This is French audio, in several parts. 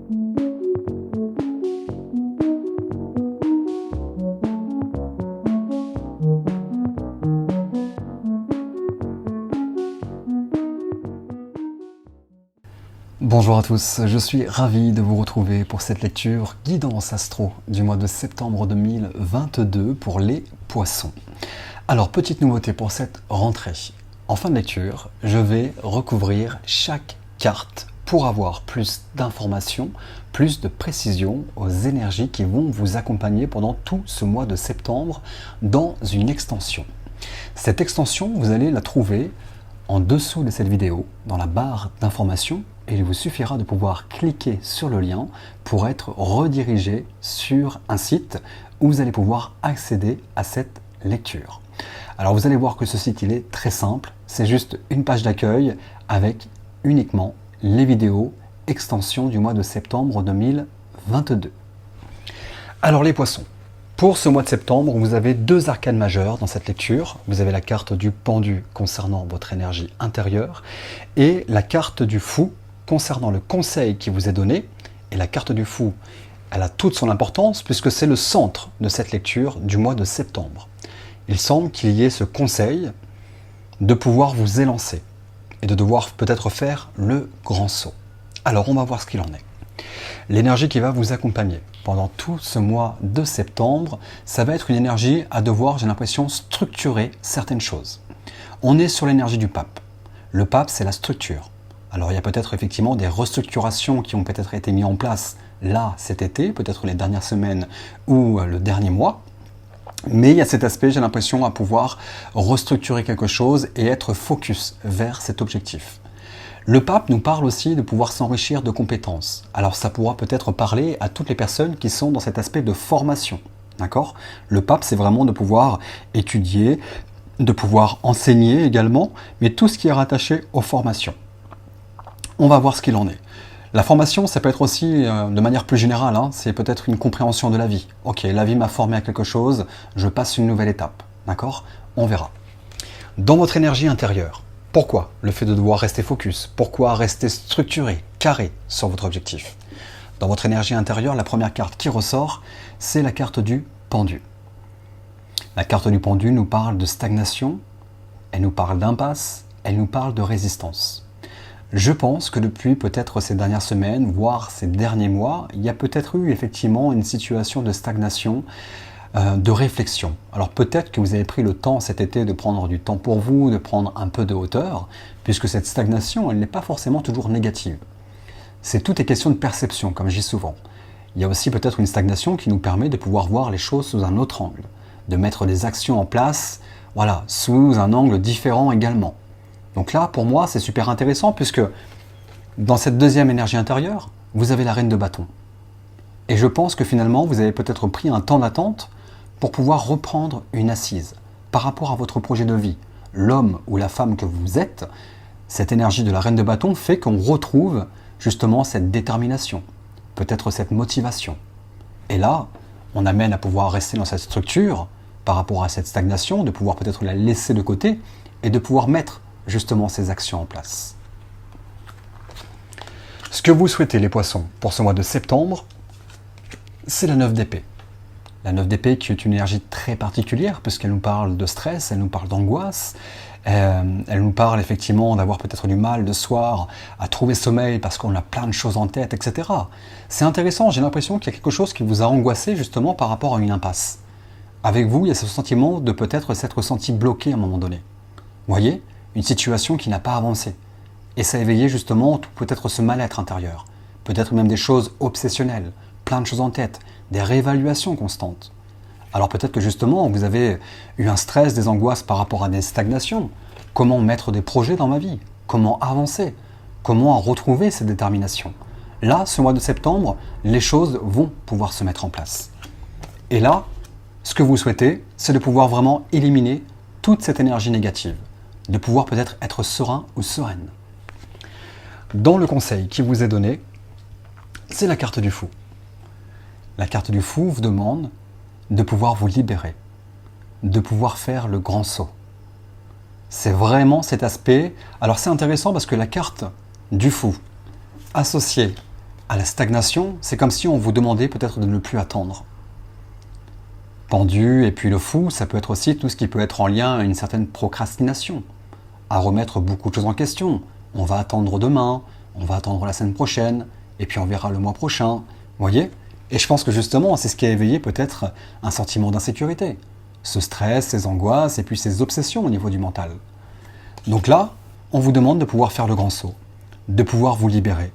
Bonjour à tous, je suis ravi de vous retrouver pour cette lecture Guidance Astro du mois de septembre 2022 pour les Poissons. Alors, petite nouveauté pour cette rentrée. En fin de lecture, je vais recouvrir chaque carte pour avoir plus d'informations, plus de précision aux énergies qui vont vous accompagner pendant tout ce mois de septembre dans une extension. Cette extension, vous allez la trouver en dessous de cette vidéo, dans la barre d'informations, et il vous suffira de pouvoir cliquer sur le lien pour être redirigé sur un site où vous allez pouvoir accéder à cette lecture. Alors vous allez voir que ce site il est très simple, c'est juste une page d'accueil avec uniquement les vidéos extension du mois de septembre 2022. Alors les Poissons, pour ce mois de septembre, vous avez deux arcanes majeures dans cette lecture. Vous avez la carte du pendu concernant votre énergie intérieure et la carte du fou concernant le conseil qui vous est donné. Et la carte du fou, elle a toute son importance puisque c'est le centre de cette lecture du mois de septembre. Il semble qu'il y ait ce conseil de pouvoir vous élancer et de devoir peut-être faire le grand saut. Alors on va voir ce qu'il en est. L'énergie qui va vous accompagner pendant tout ce mois de septembre, ça va être une énergie à devoir, j'ai l'impression, structurer certaines choses. On est sur l'énergie du pape. Le pape, c'est la structure. Alors il y a peut-être effectivement des restructurations qui ont peut-être été mises en place là, cet été, peut-être les dernières semaines ou le dernier mois. Mais il y a cet aspect, j'ai l'impression, à pouvoir restructurer quelque chose et être focus vers cet objectif. Le pape nous parle aussi de pouvoir s'enrichir de compétences. Alors ça pourra peut-être parler à toutes les personnes qui sont dans cet aspect de formation. D'accord ? Le pape, c'est vraiment de pouvoir étudier, de pouvoir enseigner également, mais tout ce qui est rattaché aux formations. On va voir ce qu'il en est. La formation, ça peut être aussi, de manière plus générale, c'est peut-être une compréhension de la vie. Ok, la vie m'a formé à quelque chose, je passe une nouvelle étape. D'accord ? On verra. Dans votre énergie intérieure, pourquoi le fait de devoir rester focus? Pourquoi rester structuré, carré sur votre objectif? Dans votre énergie intérieure, la première carte qui ressort, c'est la carte du pendu. La carte du pendu nous parle de stagnation, elle nous parle d'impasse, elle nous parle de résistance. Je pense que depuis peut-être ces dernières semaines, voire ces derniers mois, il y a peut-être eu effectivement une situation de stagnation, de réflexion. Alors peut-être que vous avez pris le temps cet été de prendre du temps pour vous, de prendre un peu de hauteur, puisque cette stagnation, elle n'est pas forcément toujours négative. Tout est question de perception, comme je dis souvent. Il y a aussi peut-être une stagnation qui nous permet de pouvoir voir les choses sous un autre angle, de mettre des actions en place, voilà, sous un angle différent également. Donc là, pour moi, c'est super intéressant, puisque dans cette deuxième énergie intérieure, vous avez la reine de bâton. Et je pense que finalement, vous avez peut-être pris un temps d'attente pour pouvoir reprendre une assise par rapport à votre projet de vie. L'homme ou la femme que vous êtes, cette énergie de la reine de bâton fait qu'on retrouve justement cette détermination, peut-être cette motivation. Et là, on amène à pouvoir rester dans cette structure par rapport à cette stagnation, de pouvoir peut-être la laisser de côté et de pouvoir mettre justement ces actions en place. Ce que vous souhaitez les Poissons pour ce mois de septembre, c'est la 9 d'épée. La 9 d'épée qui est une énergie très particulière puisqu'elle nous parle de stress, elle nous parle d'angoisse, elle nous parle effectivement d'avoir peut-être du mal le soir à trouver sommeil parce qu'on a plein de choses en tête, etc. C'est intéressant, j'ai l'impression qu'il y a quelque chose qui vous a angoissé justement par rapport à une impasse. Avec vous, il y a ce sentiment de peut-être s'être senti bloqué à un moment donné. Vous voyez ? Une situation qui n'a pas avancé. Et ça a éveillé justement peut-être ce mal-être intérieur, peut-être même des choses obsessionnelles, plein de choses en tête, des réévaluations constantes. Alors peut-être que justement vous avez eu un stress, des angoisses par rapport à des stagnations. Comment mettre des projets dans ma vie? Comment avancer? Comment retrouver cette détermination? Là, ce mois de septembre, les choses vont pouvoir se mettre en place. Et là, ce que vous souhaitez, c'est de pouvoir vraiment éliminer toute cette énergie négative, de pouvoir peut-être être serein ou sereine. Dans le conseil qui vous est donné, c'est la carte du fou. La carte du fou vous demande de pouvoir vous libérer, de pouvoir faire le grand saut. C'est vraiment cet aspect. Alors c'est intéressant parce que la carte du fou, associée à la stagnation, c'est comme si on vous demandait peut-être de ne plus attendre. Pendu et puis le fou, ça peut être aussi tout ce qui peut être en lien à une certaine procrastination, à remettre beaucoup de choses en question. On va attendre demain, on va attendre la semaine prochaine, et puis on verra le mois prochain. Vous voyez? Et je pense que justement, c'est ce qui a éveillé peut-être un sentiment d'insécurité. Ce stress, ces angoisses, et puis ces obsessions au niveau du mental. Donc là, on vous demande de pouvoir faire le grand saut, de pouvoir vous libérer.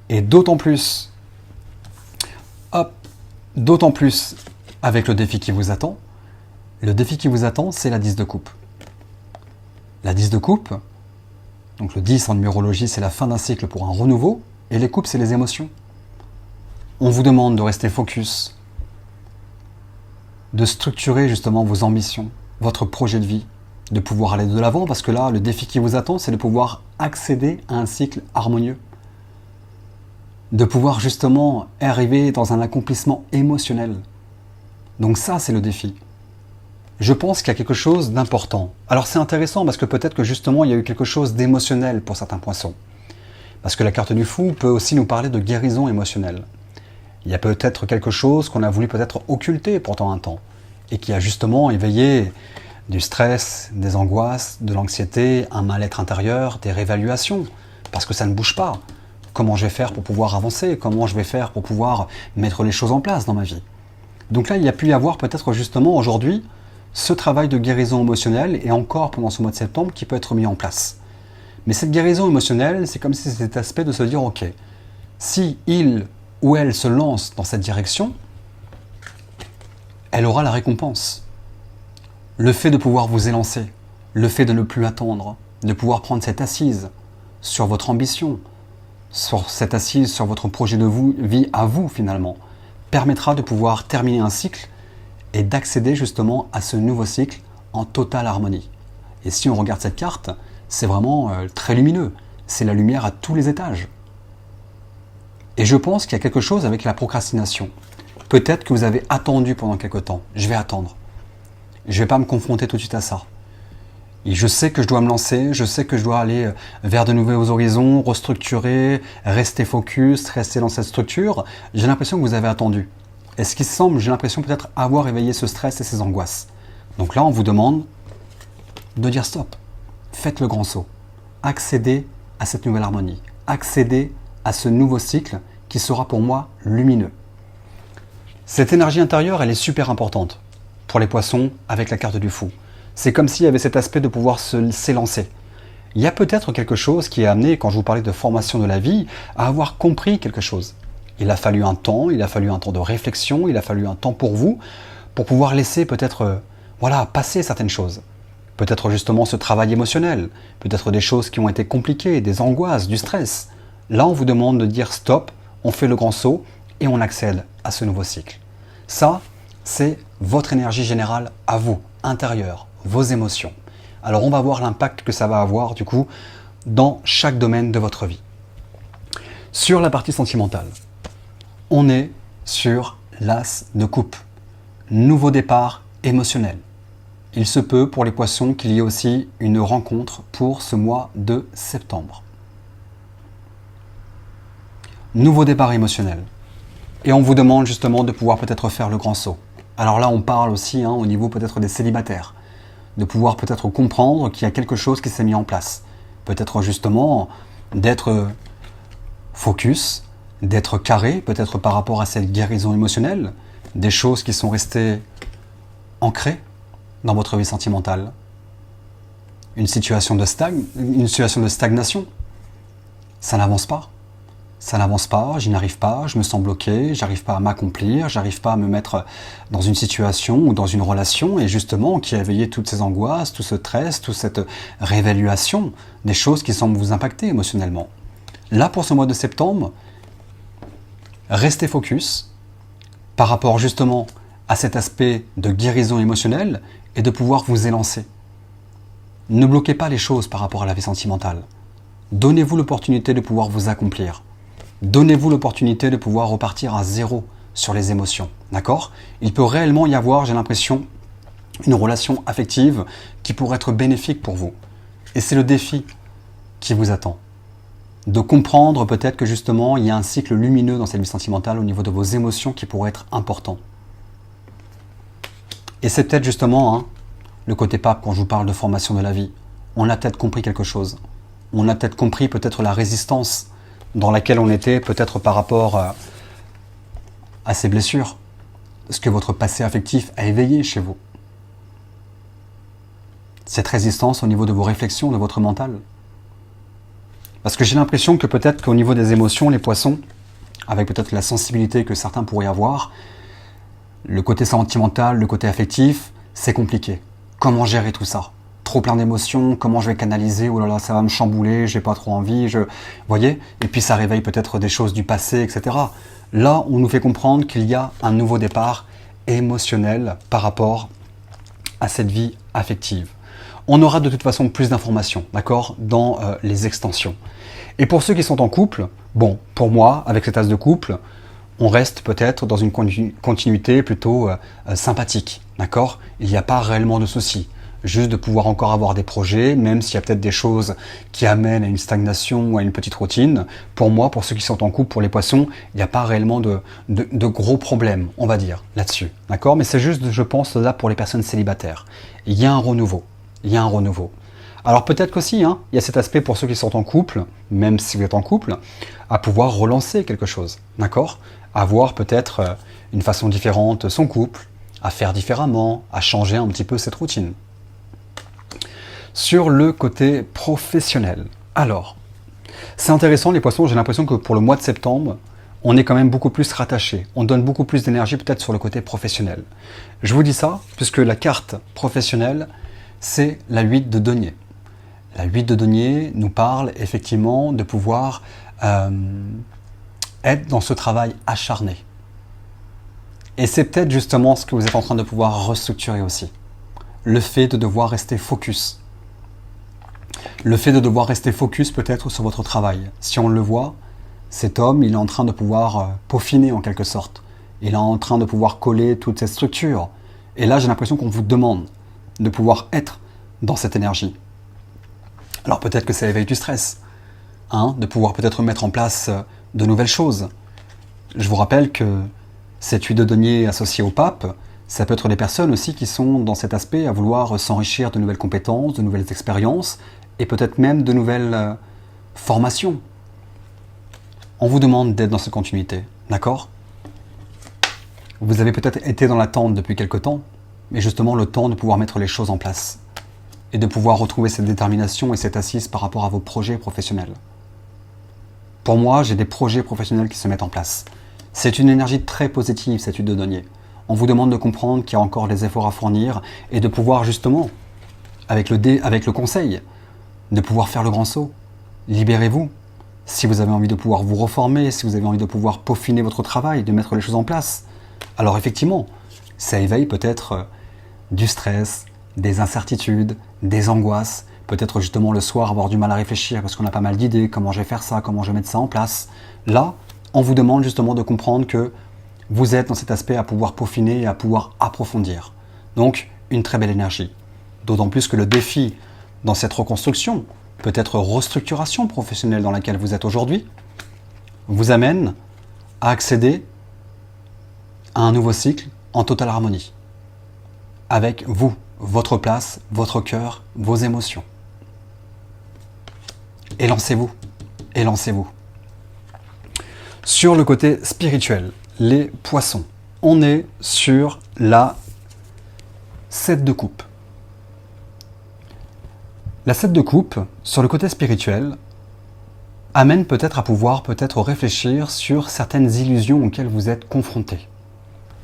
Et d'autant plus, avec le défi qui vous attend. Le défi qui vous attend, c'est la 10 de coupe. La 10 de coupe, donc le 10 en numérologie, c'est la fin d'un cycle pour un renouveau, et les coupes, c'est les émotions. On vous demande de rester focus, de structurer justement vos ambitions, votre projet de vie, de pouvoir aller de l'avant, parce que là, le défi qui vous attend, c'est de pouvoir accéder à un cycle harmonieux, de pouvoir justement arriver dans un accomplissement émotionnel. Donc ça, c'est le défi. Je pense qu'il y a quelque chose d'important. Alors c'est intéressant parce que peut-être que justement, il y a eu quelque chose d'émotionnel pour certains poissons. Parce que la carte du fou peut aussi nous parler de guérison émotionnelle. Il y a peut-être quelque chose qu'on a voulu peut-être occulter pourtant un temps, et qui a justement éveillé du stress, des angoisses, de l'anxiété, un mal-être intérieur, des réévaluations, parce que ça ne bouge pas. Comment je vais faire pour pouvoir avancer? Comment je vais faire pour pouvoir mettre les choses en place dans ma vie? Donc là, il y a pu y avoir peut-être justement aujourd'hui ce travail de guérison émotionnelle et encore pendant ce mois de septembre qui peut être mis en place. Mais cette guérison émotionnelle, c'est comme si c'était cet aspect de se dire, ok, si il ou elle se lance dans cette direction, elle aura la récompense. Le fait de pouvoir vous élancer, le fait de ne plus attendre, de pouvoir prendre cette assise sur votre ambition, sur cette assise sur votre projet de vie à vous finalement, permettra de pouvoir terminer un cycle et d'accéder justement à ce nouveau cycle en totale harmonie. Et si on regarde cette carte, c'est vraiment très lumineux. C'est la lumière à tous les étages. Et je pense qu'il y a quelque chose avec la procrastination. Peut-être que vous avez attendu pendant quelque temps. Je vais attendre. Je ne vais pas me confronter tout de suite à ça. Et je sais que je dois me lancer, je sais que je dois aller vers de nouveaux horizons, restructurer, rester focus, rester dans cette structure. J'ai l'impression que vous avez attendu. Et ce qui semble, j'ai l'impression peut-être avoir éveillé ce stress et ces angoisses. Donc là, on vous demande de dire stop. Faites le grand saut. Accédez à cette nouvelle harmonie. Accédez à ce nouveau cycle qui sera pour moi lumineux. Cette énergie intérieure, elle est super importante pour les poissons avec la carte du fou. C'est comme s'il y avait cet aspect de pouvoir s'élancer. Il y a peut-être quelque chose qui est amené, quand je vous parlais de formation de la vie, à avoir compris quelque chose. Il a fallu un temps de réflexion, il a fallu un temps pour vous, pour pouvoir laisser peut-être passer certaines choses. Peut-être justement ce travail émotionnel, peut-être des choses qui ont été compliquées, des angoisses, du stress. Là, on vous demande de dire stop, on fait le grand saut et on accède à ce nouveau cycle. Ça, c'est votre énergie générale à vous, intérieure, vos émotions. Alors on va voir l'impact que ça va avoir du coup dans chaque domaine de votre vie. Sur la partie sentimentale, on est sur l'as de coupe. Nouveau départ émotionnel. Il se peut pour les poissons qu'il y ait aussi une rencontre pour ce mois de septembre. Nouveau départ émotionnel. Et on vous demande justement de pouvoir peut-être faire le grand saut. Alors là, on parle aussi au niveau peut-être des célibataires. De pouvoir peut-être comprendre qu'il y a quelque chose qui s'est mis en place. Peut-être justement d'être focus, d'être carré, peut-être par rapport à cette guérison émotionnelle, des choses qui sont restées ancrées dans votre vie sentimentale. Une situation de stagnation. Ça n'avance pas. Ça n'avance pas, j'y n'arrive pas, je me sens bloqué, j'arrive pas à m'accomplir, j'arrive pas à me mettre dans une situation ou dans une relation, et justement, qui a éveillé toutes ces angoisses, tout ce stress, toute cette réévaluation, des choses qui semblent vous impacter émotionnellement. Là, pour ce mois de septembre, restez focus par rapport justement à cet aspect de guérison émotionnelle et de pouvoir vous élancer. Ne bloquez pas les choses par rapport à la vie sentimentale. Donnez-vous l'opportunité de pouvoir vous accomplir. Donnez-vous l'opportunité de pouvoir repartir à zéro sur les émotions, d'accord? Il peut réellement y avoir, j'ai l'impression, une relation affective qui pourrait être bénéfique pour vous. Et c'est le défi qui vous attend. de comprendre peut-être que justement il y a un cycle lumineux dans cette vie sentimentale au niveau de vos émotions qui pourrait être important. Et c'est peut-être justement le côté pape quand je vous parle de formation de la vie. On a peut-être compris quelque chose. On a peut-être compris peut-être la résistance dans laquelle on était peut-être par rapport à ces blessures. Ce que votre passé affectif a éveillé chez vous. Cette résistance au niveau de vos réflexions, de votre mental. Parce que j'ai l'impression que peut-être qu'au niveau des émotions, les poissons, avec peut-être la sensibilité que certains pourraient avoir, le côté sentimental, le côté affectif, c'est compliqué. Comment gérer tout ça? Trop plein d'émotions, comment je vais canaliser? Oh là là, ça va me chambouler, j'ai pas trop envie, Vous voyez? Et puis ça réveille peut-être des choses du passé, etc. Là, on nous fait comprendre qu'il y a un nouveau départ émotionnel par rapport à cette vie affective. On aura de toute façon plus d'informations, d'accord, dans les extensions. Et pour ceux qui sont en couple, bon, pour moi, avec cet as de couple, on reste peut-être dans une continuité plutôt sympathique, d'accord? Il n'y a pas réellement de soucis. Juste de pouvoir encore avoir des projets, même s'il y a peut-être des choses qui amènent à une stagnation ou à une petite routine. Pour moi, pour ceux qui sont en couple, pour les poissons, il n'y a pas réellement de gros problèmes, on va dire, là-dessus. D'accord? Mais c'est juste, je pense, là pour les personnes célibataires. Il y a un renouveau. Il y a un renouveau. Alors peut-être qu'aussi, il y a cet aspect pour ceux qui sont en couple, même si vous êtes en couple, à pouvoir relancer quelque chose. D'accord? À voir peut-être une façon différente son couple, à faire différemment, à changer un petit peu cette routine. Sur le côté professionnel. Alors, c'est intéressant les poissons, j'ai l'impression que pour le mois de septembre, on est quand même beaucoup plus rattaché. On donne beaucoup plus d'énergie peut-être sur le côté professionnel. Je vous dis ça puisque la carte professionnelle, c'est la 8 de denier. La 8 de denier nous parle effectivement de pouvoir être dans ce travail acharné. Et c'est peut-être justement ce que vous êtes en train de pouvoir restructurer aussi. Le fait de devoir rester focus. Le fait de devoir rester focus peut-être sur votre travail. Si on le voit, cet homme, il est en train de pouvoir peaufiner en quelque sorte. Il est en train de pouvoir coller toute cette structure. Et là, j'ai l'impression qu'on vous demande de pouvoir être dans cette énergie. Alors peut-être que ça éveille du stress, de pouvoir peut-être mettre en place de nouvelles choses. Je vous rappelle que cette 8 de denier associée au pape, ça peut être des personnes aussi qui sont dans cet aspect à vouloir s'enrichir de nouvelles compétences, de nouvelles expériences et peut-être même de nouvelles formations. On vous demande d'être dans cette continuité, d'accord? Vous avez peut-être été dans l'attente depuis quelque temps, mais justement le temps de pouvoir mettre les choses en place et de pouvoir retrouver cette détermination et cette assise par rapport à vos projets professionnels. Pour moi, j'ai des projets professionnels qui se mettent en place. C'est une énergie très positive, cette 8 de denier. On vous demande de comprendre qu'il y a encore des efforts à fournir et de pouvoir justement, avec le conseil, de pouvoir faire le grand saut. Libérez-vous. Si vous avez envie de pouvoir vous reformer, si vous avez envie de pouvoir peaufiner votre travail, de mettre les choses en place, alors effectivement, ça éveille peut-être du stress, des incertitudes, des angoisses, peut-être justement le soir avoir du mal à réfléchir parce qu'on a pas mal d'idées, comment je vais faire ça, comment je vais mettre ça en place. Là, on vous demande justement de comprendre que vous êtes dans cet aspect à pouvoir peaufiner et à pouvoir approfondir. Donc, une très belle énergie. D'autant plus que le défi dans cette reconstruction, peut-être restructuration professionnelle dans laquelle vous êtes aujourd'hui, vous amène à accéder à un nouveau cycle en totale harmonie. Avec vous, votre place, votre cœur, vos émotions. Et lancez-vous. Et lancez-vous. Sur le côté spirituel, les poissons. On est sur la 7 de coupe. La 7 de coupe, sur le côté spirituel, amène peut-être à pouvoir réfléchir sur certaines illusions auxquelles vous êtes confrontés.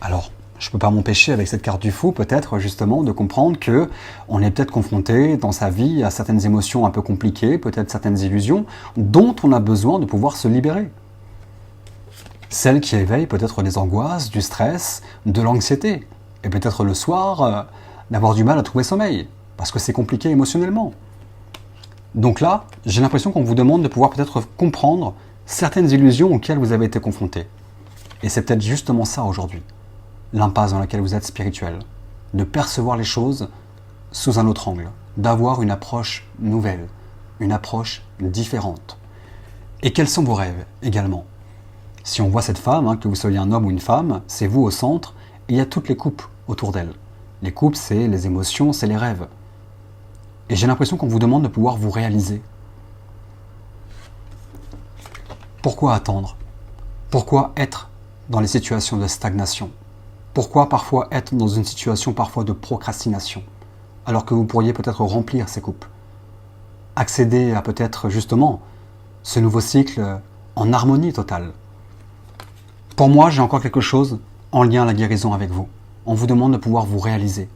Alors, je ne peux pas m'empêcher avec cette carte du fou, peut-être justement, de comprendre que on est peut-être confronté dans sa vie à certaines émotions un peu compliquées, peut-être certaines illusions, dont on a besoin de pouvoir se libérer. Celles qui éveillent peut-être des angoisses, du stress, de l'anxiété, et peut-être le soir, d'avoir du mal à trouver sommeil, parce que c'est compliqué émotionnellement. Donc là, j'ai l'impression qu'on vous demande de pouvoir peut-être comprendre certaines illusions auxquelles vous avez été confrontés. Et c'est peut-être justement ça aujourd'hui, l'impasse dans laquelle vous êtes spirituel, de percevoir les choses sous un autre angle, d'avoir une approche nouvelle, une approche différente. Et quels sont vos rêves également? Si on voit cette femme, hein, que vous soyez un homme ou une femme, c'est vous au centre, et il y a toutes les coupes autour d'elle. Les coupes, c'est les émotions, c'est les rêves. Et j'ai l'impression qu'on vous demande de pouvoir vous réaliser. Pourquoi attendre? Pourquoi être dans les situations de stagnation? Pourquoi parfois être dans une situation parfois de procrastination? Alors que vous pourriez peut-être remplir ces coupes. Accéder à peut-être justement ce nouveau cycle en harmonie totale. Pour moi, j'ai encore quelque chose en lien à la guérison avec vous. On vous demande de pouvoir vous réaliser.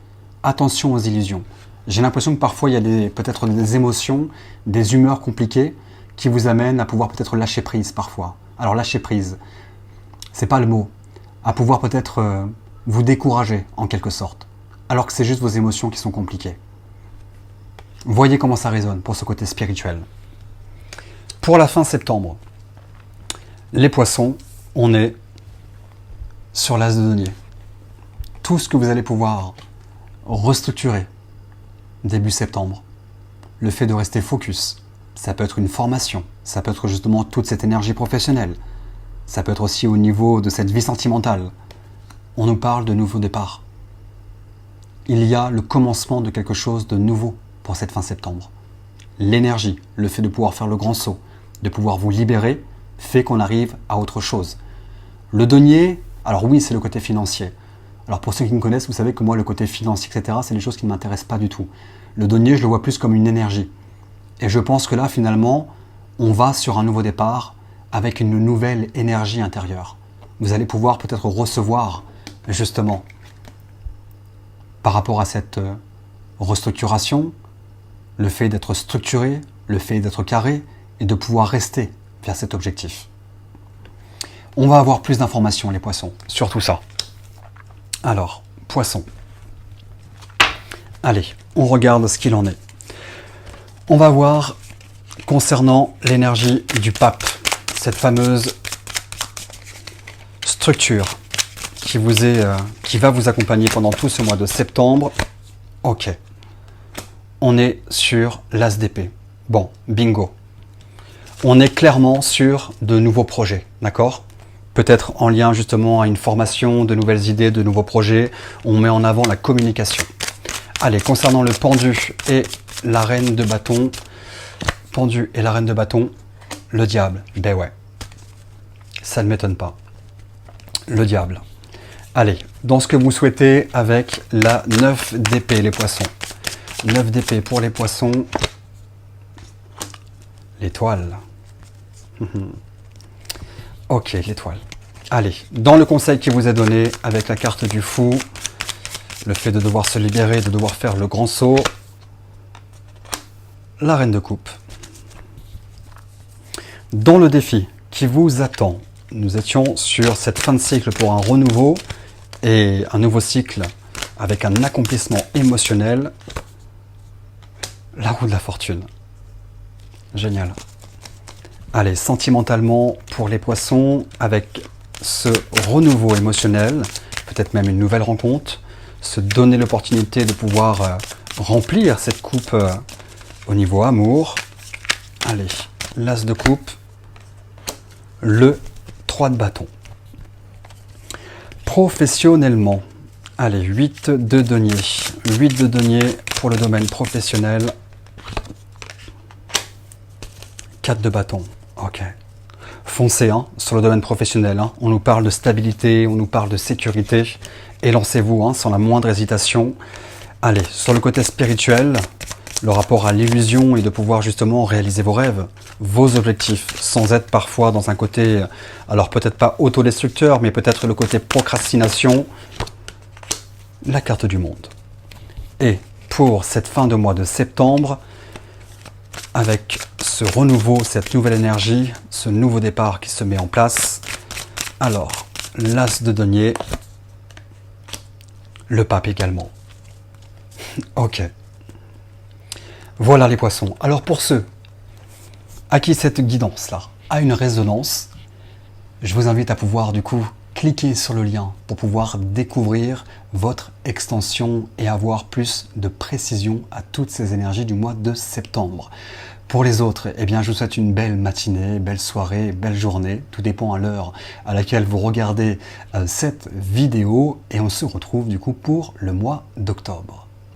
Attention aux illusions. J'ai l'impression que parfois il y a peut-être des émotions, des humeurs compliquées qui vous amènent à pouvoir peut-être lâcher prise parfois. Alors lâcher prise, c'est pas le mot. À pouvoir peut-être vous décourager en quelque sorte. Alors que c'est juste vos émotions qui sont compliquées. Voyez comment ça résonne pour ce côté spirituel. Pour la fin septembre, les poissons, on est sur l'as de denier. Tout ce que vous allez pouvoir restructurer début septembre. Le fait de rester focus, ça peut être une formation, ça peut être justement toute cette énergie professionnelle, ça peut être aussi au niveau de cette vie sentimentale. On nous parle de nouveau départ. Il y a le commencement de quelque chose de nouveau pour cette fin septembre. L'énergie, le fait de pouvoir faire le grand saut, de pouvoir vous libérer, fait qu'on arrive à autre chose. Le denier, alors oui, c'est le côté financier. Alors pour ceux qui me connaissent, vous savez que moi, le côté financier, etc., c'est des choses qui ne m'intéressent pas du tout. Le denier, je le vois plus comme une énergie. Et je pense que là, finalement, on va sur un nouveau départ avec une nouvelle énergie intérieure. Vous allez pouvoir peut-être recevoir, justement, par rapport à cette restructuration, le fait d'être structuré, le fait d'être carré et de pouvoir rester vers cet objectif. On va avoir plus d'informations, les poissons, sur tout ça. Alors, poissons. Allez, on regarde ce qu'il en est. On va voir concernant l'énergie du pape, cette fameuse structure qui va vous accompagner pendant tout ce mois de septembre. Ok. On est sur l'as d'épée. Bon, bingo. On est clairement sur de nouveaux projets, d'accord? Peut-être en lien justement à une formation, de nouvelles idées, de nouveaux projets. On met en avant la communication. Allez, concernant le pendu et la reine de bâton, pendu et la reine de bâton, le diable. Ben ouais, ça ne m'étonne pas. Le diable. Allez, dans ce que vous souhaitez avec la 9 d'épée, les poissons. 9 d'épée pour les poissons. L'étoile. Ok, l'étoile. Allez, dans le conseil qui vous est donné avec la carte du fou, le fait de devoir se libérer, de devoir faire le grand saut, la reine de coupe. Dans le défi qui vous attend, nous étions sur cette fin de cycle pour un renouveau et un nouveau cycle avec un accomplissement émotionnel. La roue de la fortune. Génial. Allez, sentimentalement pour les poissons, avec ce renouveau émotionnel, peut-être même une nouvelle rencontre, se donner l'opportunité de pouvoir remplir cette coupe au niveau amour. Allez, l'as de coupe, le 3 de bâton. Professionnellement, allez, 8 de denier. 8 de denier pour le domaine professionnel. 4 de bâton. Ok. Foncez hein, sur le domaine professionnel. Hein. On nous parle de stabilité, on nous parle de sécurité. Et lancez-vous hein, sans la moindre hésitation. Allez, sur le côté spirituel, le rapport à l'illusion et de pouvoir justement réaliser vos rêves, vos objectifs, sans être parfois dans un côté, alors peut-être pas autodestructeur, mais peut-être le côté procrastination, la carte du monde. Et pour cette fin de mois de septembre, avec ce renouveau, cette nouvelle énergie, ce nouveau départ qui se met en place, alors, l'as de denier, le pape également. Ok. Voilà les poissons. Alors pour ceux à qui cette guidance-là a une résonance, je vous invite à pouvoir du coup cliquer sur le lien pour pouvoir découvrir votre extension et avoir plus de précision à toutes ces énergies du mois de septembre. Pour les autres, eh bien, je vous souhaite une belle matinée, belle soirée, belle journée. Tout dépend à l'heure à laquelle vous regardez cette vidéo et on se retrouve du coup pour le mois d'octobre.